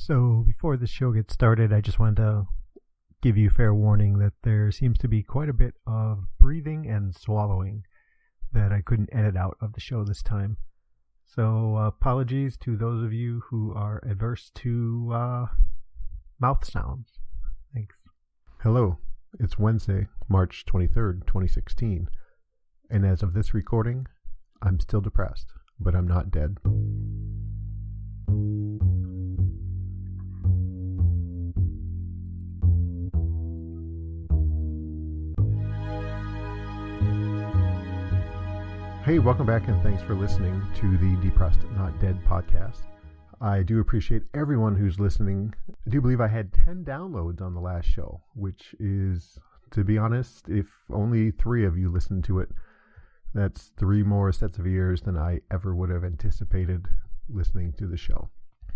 So before the show gets started, I just wanted to give you fair warning that there seems to be quite a bit of breathing and swallowing that I couldn't edit out of the show this time. So apologies to those of you who are adverse to mouth sounds. Thanks. Hello, it's Wednesday, March 23rd, 2016, and as of this recording, I'm still depressed, but I'm not dead. Hey, welcome back and thanks for listening to the Depressed Not Dead podcast. I do appreciate everyone who's listening. I do believe I had 10 downloads on the last show, which is, to be honest, if only 3 of you listened to it, that's 3 more sets of ears than I ever would have anticipated listening to the show.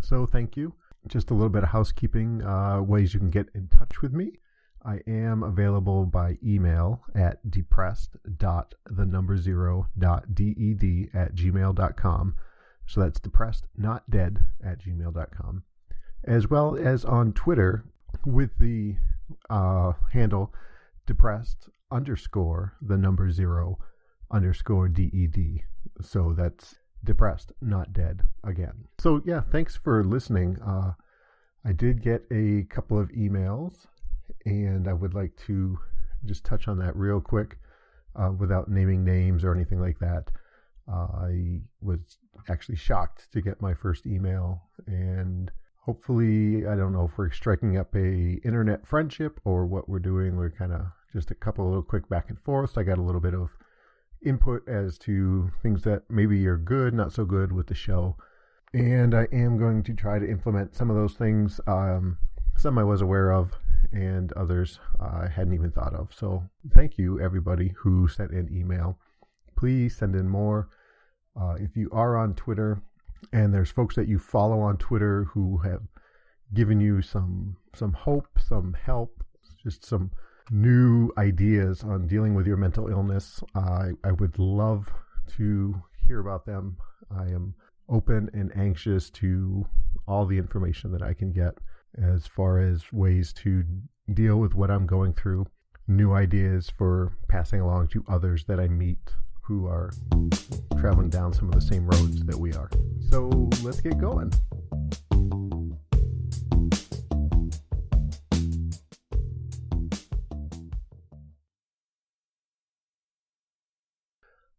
So thank you. Just a little bit of housekeeping, ways you can get in touch with me. I am available by email at depressed.0.ded@gmail.com. So that's depressednotdead@gmail.com. As well as on Twitter with the handle depressed_0_DED. So that's depressed, not dead again. So yeah, thanks for listening. I did get a couple of emails, and I would like to just touch on that real quick without naming names or anything like that. I was actually shocked to get my first email, and hopefully, I don't know if we're striking up a internet friendship or what we're doing. We're kind of just a couple of little quick back and forth. So I got a little bit of input as to things that maybe are good, not so good with the show. And I am going to try to implement some of those things. Some I was aware of, and others I hadn't even thought of. So thank you, everybody who sent in email. Please send in more. If you are on Twitter, and there's folks that you follow on Twitter who have given you some hope, some help, just some new ideas on dealing with your mental illness, I would love to hear about them. I am open and anxious to all the information that I can get as far as ways to deal with what I'm going through, new ideas for passing along to others that I meet who are traveling down some of the same roads that we are. So let's get going.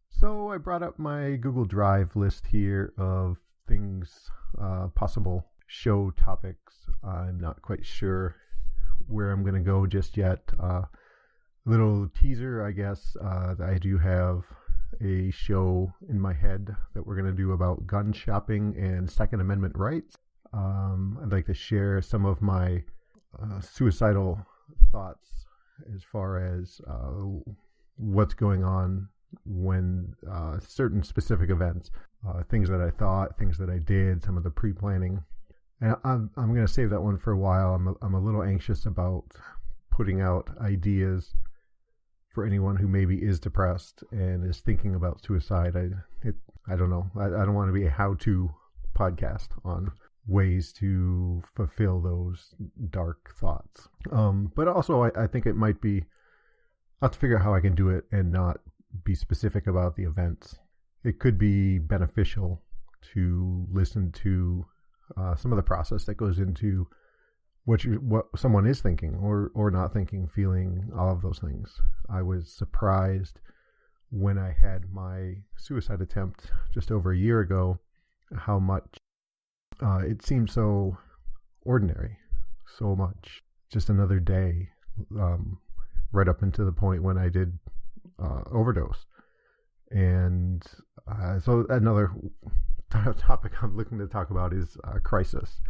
So I brought up my Google Drive list here of things, possible show topics. I'm not quite sure where I'm going to go just yet. Little teaser, I guess. I do have a show in my head that we're going to do about gun shopping and Second Amendment rights. I'd like to share some of my suicidal thoughts as far as what's going on when certain specific events, things that I thought, things that I did, some of the pre-planning. And I'm going to save that one for a while. I'm a little anxious about putting out ideas for anyone who maybe is depressed and is thinking about suicide. I don't know. I don't want to be a how-to podcast on ways to fulfill those dark thoughts. But also, I think it might be, I'll have to figure out how I can do it and not be specific about the events. It could be beneficial to listen to some of the process that goes into what someone is thinking or not thinking, feeling, all of those things. I was surprised when I had my suicide attempt just over a year ago, how much it seemed so ordinary, so much just another day, right up into the point when I did overdose. And so another topic I'm looking to talk about is crisis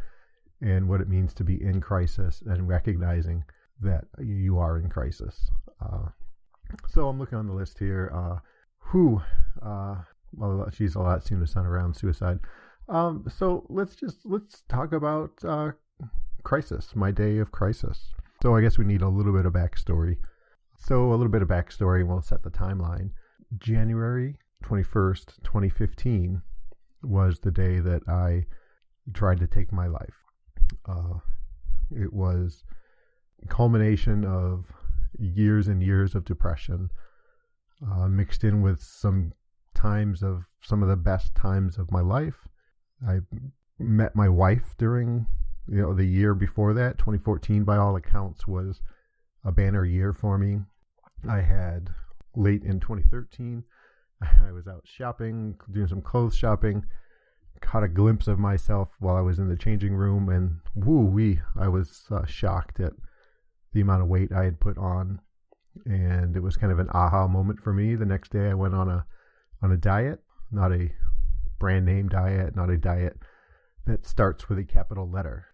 and what it means to be in crisis and recognizing that you are in crisis. So I'm looking on the list here. Well, she's a lot seem to center around suicide. So let's talk about crisis, my day of crisis. So I guess we need a little bit of backstory. So a little bit of backstory, and we'll set the timeline. January 21st, 2015 was the day that I tried to take my life. It was a culmination of years and years of depression, mixed in with some of the best times of my life. I met my wife during, the year before that. 2014, by all accounts, was a banner year for me. I had, late in 2013, I was out shopping, doing some clothes shopping, caught a glimpse of myself while I was in the changing room, and woo-wee, I was shocked at the amount of weight I had put on. And it was kind of an aha moment for me. The next day I went on a diet, not a brand name diet, not a diet that starts with a capital letter.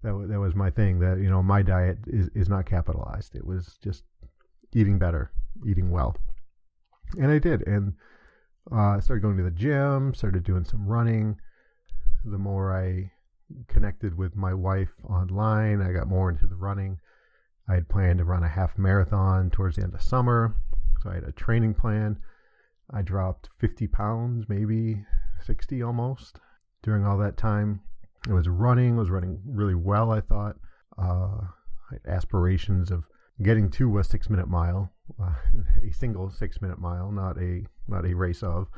That was my thing, that, my diet is not capitalized. It was just eating better, eating well. And I did. And I started going to the gym, started doing some running. The more I connected with my wife online, I got more into the running. I had planned to run a half marathon towards the end of summer, so I had a training plan. I dropped 50 pounds, maybe 60 almost, during all that time. I was running really well, I thought. I had aspirations of getting to a 6-minute mile, a single 6-minute mile, not a race of.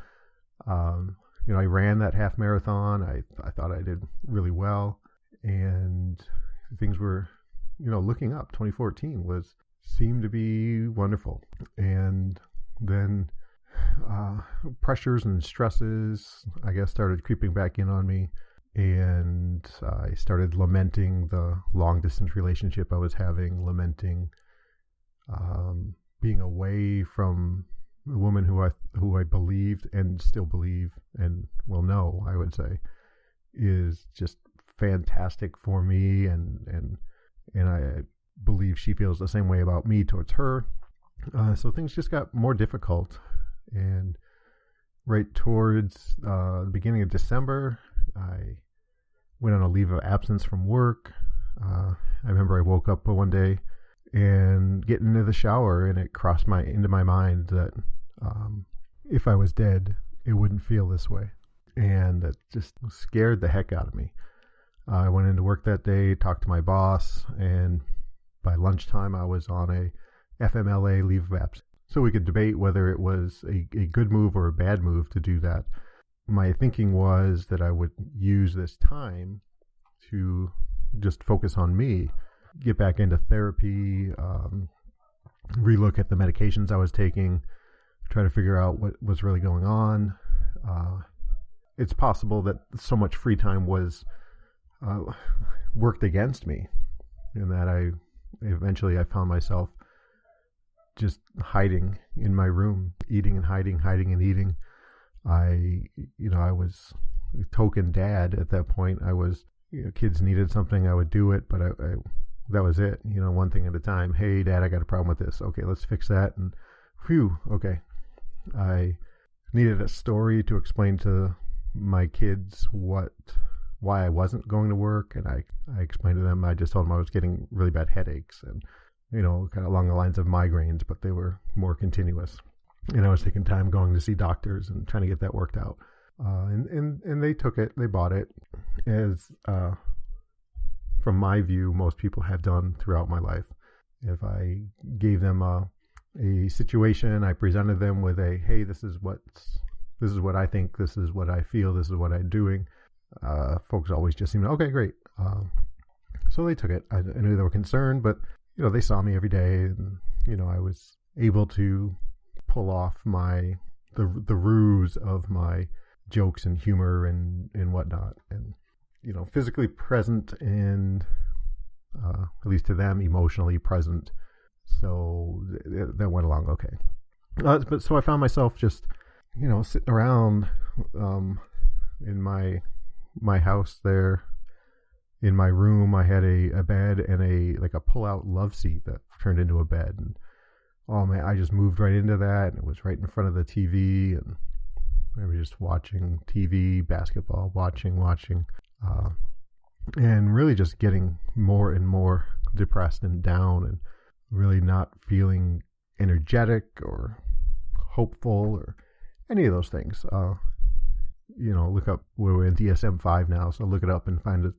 I ran that half marathon. I thought I did really well, and things were, looking up. 2014 seemed to be wonderful. And then pressures and stresses, I guess, started creeping back in on me. And I started lamenting the long distance relationship I was having, lamenting being away from the woman who I believed and still believe and will know, I would say, is just fantastic for me, and I believe she feels the same way about me towards her. So things just got more difficult. And right towards the beginning of December, I went on a leave of absence from work. I remember I woke up one day and getting into the shower, and it crossed into my mind that if I was dead, it wouldn't feel this way. And that just scared the heck out of me. I went into work that day, talked to my boss, and by lunchtime I was on a FMLA leave of absence. So we could debate whether it was a good move or a bad move to do that. My thinking was that I would use this time to just focus on me, get back into therapy, relook at the medications I was taking, try to figure out what was really going on. It's possible that so much free time was worked against me, and that I eventually found myself just hiding in my room, eating and hiding and eating. I was a token dad at that point. I was, kids needed something, I would do it, but I that was it. One thing at a time. Hey, Dad, I got a problem with this. Okay, let's fix that. And phew, okay. I needed a story to explain to my kids why I wasn't going to work, and I explained to them. I just told them I was getting really bad headaches, and kind of along the lines of migraines, but they were more continuous. And I was taking time going to see doctors and trying to get that worked out. And they took it, they bought it, as from my view, most people have done throughout my life. If I gave them a situation, I presented them with hey, this is what I think, this is what I feel, this is what I'm doing. Folks always just seemed, okay, great. So they took it. I knew they were concerned, but they saw me every day, and I was able to pull off the ruse of my jokes and humor and whatnot, and physically present, and at least to them, emotionally present. So that went along okay. But so I found myself just sitting around in my house there. In my room, I had a bed and a pull-out love seat that turned into a bed. And oh man, I just moved right into that, and it was right in front of the TV, and I was just watching TV, basketball, watching, and really just getting more and more depressed and down, and really not feeling energetic or hopeful or any of those things. look up, we're in DSM-5 now, so look it up and find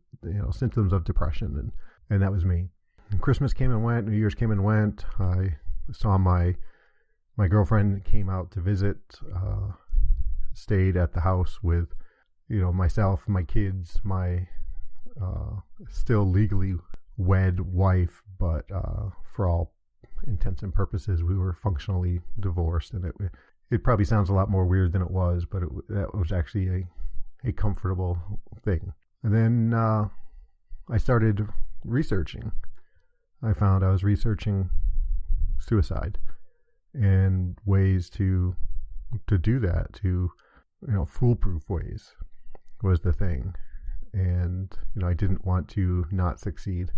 symptoms of depression, and that was me. And Christmas came and went, New Year's came and went. I saw my girlfriend came out to visit, stayed at the house with, myself, my kids, my still legally wed wife, but for all intents and purposes, we were functionally divorced, and it probably sounds a lot more weird than it was, but that was actually a comfortable thing. And then I started researching. I found I was researching suicide and ways to do that, foolproof ways was the thing. And, I didn't want to not succeed.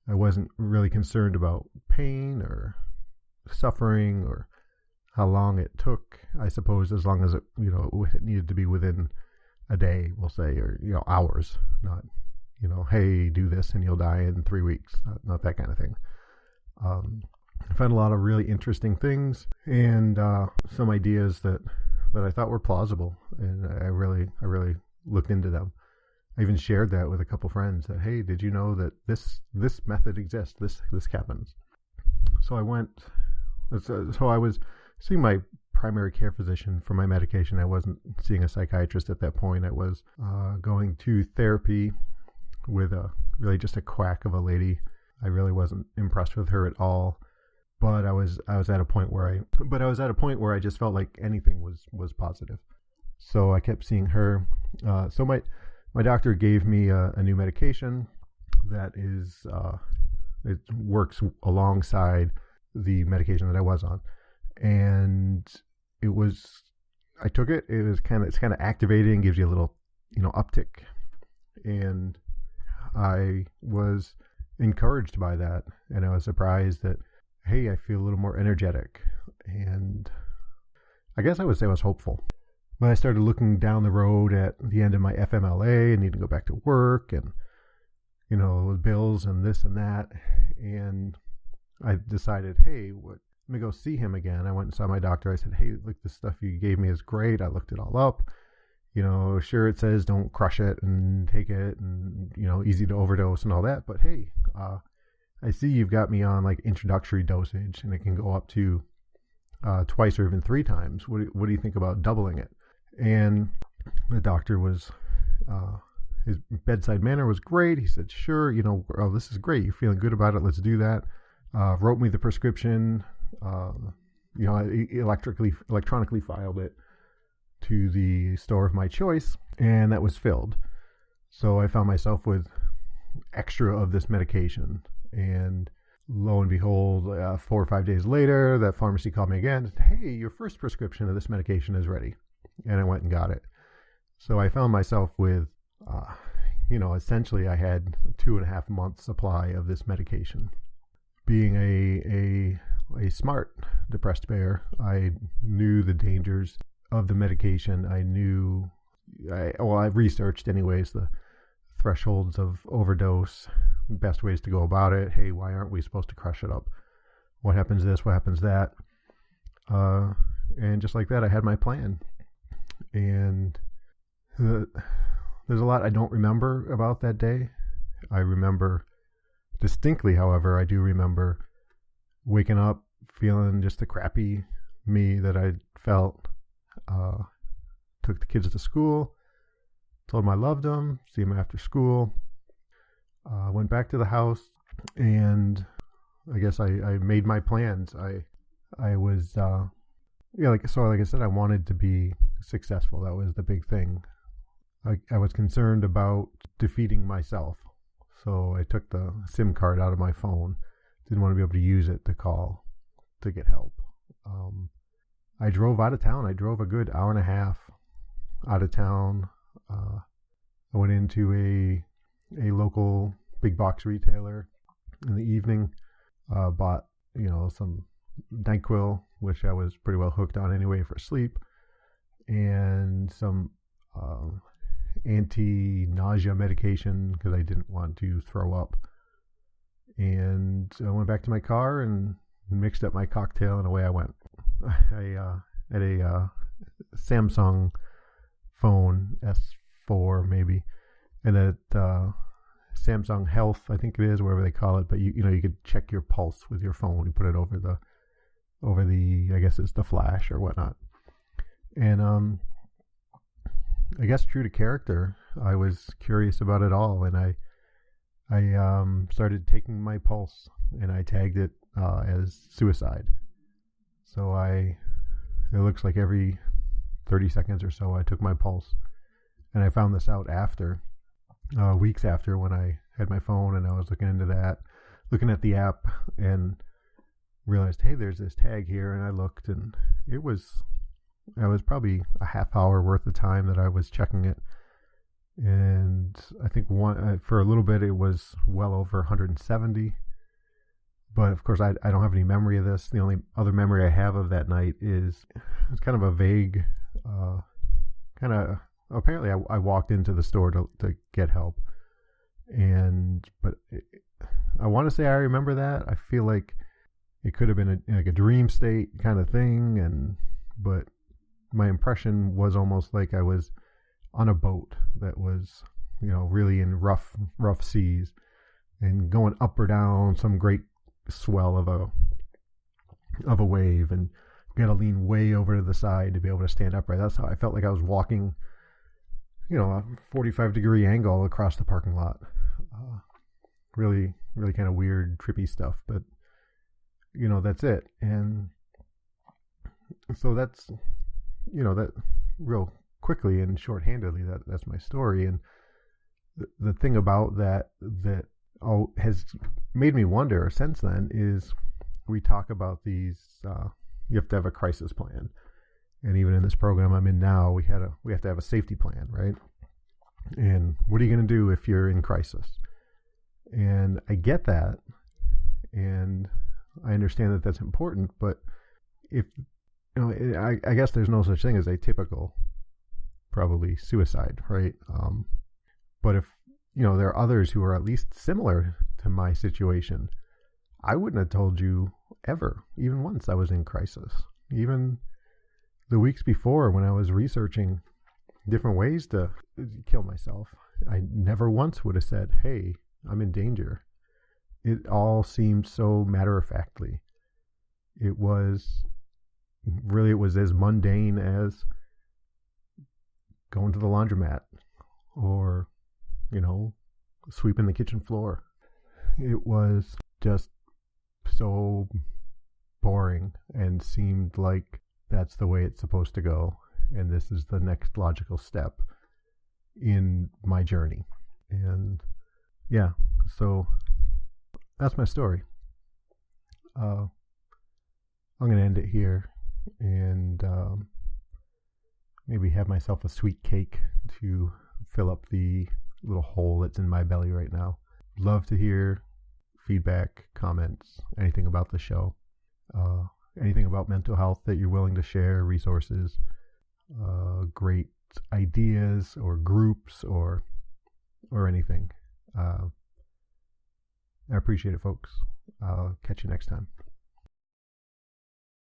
I wasn't really concerned about pain or suffering or how long it took. I suppose as long as it needed to be within a day, we'll say, or, hours, not, hey, do this and you'll die in 3 weeks. Not that kind of thing. I found a lot of really interesting things and some ideas that I thought were plausible, and I really looked into them. I even shared that with a couple friends that, hey, did you know that this method exists? This happens. So I was seeing my primary care physician for my medication. I wasn't seeing a psychiatrist at that point. I was going to therapy with really just a quack of a lady. I really wasn't impressed with her at all. But I was at a point where I just felt like anything was positive. So I kept seeing her. So my doctor gave me a new medication that is it works alongside the medication that I was on, and I took it. It's kind of activating, gives you a little uptick, and I was encouraged by that, and I was surprised that, hey, I feel a little more energetic, and I guess I would say I was hopeful. But I started looking down the road at the end of my FMLA and need to go back to work and, bills and this and that. And I decided, hey, let me go see him again. I went and saw my doctor. I said, hey, look, this stuff you gave me is great. I looked it all up. Sure, it says don't crush it and take it and, easy to overdose and all that. But hey, I see you've got me on like introductory dosage, and it can go up to twice or even 3 times. What do you think about doubling it? And the doctor was, his bedside manner was great. He said, sure, oh, this is great. You're feeling good about it. Let's do that. Wrote me the prescription. I electronically filed it to the store of my choice, and that was filled. So I found myself with extra of this medication. And lo and behold, 4 or 5 days later, that pharmacy called me again and said, hey, your first prescription of this medication is ready. And I went and got it. So I found myself with, essentially I had 2.5 months supply of this medication. Being a smart depressed bear, I knew the dangers of the medication. I researched anyways the thresholds of overdose, best ways to go about it. Hey, why aren't we supposed to crush it up? What happens this? What happens that? And just like that, I had my plan. And there's a lot I don't remember about that day. I remember distinctly, however, I do remember waking up feeling just the crappy me that I felt. Took the kids to school, told them I loved them, see them after school. Went back to the house, and I guess I made my plans. I was like I said, I wanted to be successful. That was the big thing. I was concerned about defeating myself, so I took the SIM card out of my phone. Didn't want to be able to use it to call to get help. I drove out of town. I drove a good hour and a half out of town. I went into a local big box retailer in the evening, bought some NyQuil, which I was pretty well hooked on anyway for sleep, and some anti-nausea medication because I didn't want to throw up. And I went back to my car and mixed up my cocktail, and away I went. I had a Samsung phone, S4 maybe, and that Samsung Health, I think it is, whatever they call it. But you could check your pulse with your phone. You put it over the I guess it's the flash or whatnot. And I guess true to character, I was curious about it all, and I started taking my pulse, and I tagged it as suicide. So it looks like every 30 seconds or so I took my pulse, and I found this out after, weeks after, when I had my phone and I was looking into that, looking at the app, and realized, hey, there's this tag here, and I looked, and it was probably a half hour worth of time that I was checking it. And I think for a little bit it was well over 170. But of course I don't have any memory of this. The only other memory I have of that night is it's kind of a vague, apparently I walked into the store to get help. But I want to say I remember that. I feel like it could have been a dream state kind of thing. But my impression was almost like I was on a boat that was, really in rough seas and going up or down some great swell of a wave, and got to lean way over to the side to be able to stand upright. That's how I felt like I was walking, a 45-degree angle across the parking lot. Really, really kind of weird, trippy stuff, but that's it. And so that's, that real quickly and shorthandedly, that's my story. And the thing about that has made me wonder since then is we talk about these, you have to have a crisis plan. And even in this program I'm in now, we have to have a safety plan, right? And what are you going to do if you're in crisis? And I get that, and I understand that that's important, but if I guess there's no such thing as a typical, probably, suicide, right? But if there are others who are at least similar to my situation, I wouldn't have told you ever, even once I was in crisis. Even the weeks before, when I was researching different ways to kill myself, I never once would have said, hey, I'm in danger. It all seemed so matter-of-factly. It was as mundane as going to the laundromat or, sweeping the kitchen floor. It was just so boring and seemed like that's the way it's supposed to go. And this is the next logical step in my journey. And yeah, so that's my story. I'm going to end it here and maybe have myself a sweet cake to fill up the little hole that's in my belly right now. Love to hear feedback, comments, anything about the show, anything about mental health that you're willing to share, resources, great ideas or groups or anything. I appreciate it, folks. I'll catch you next time.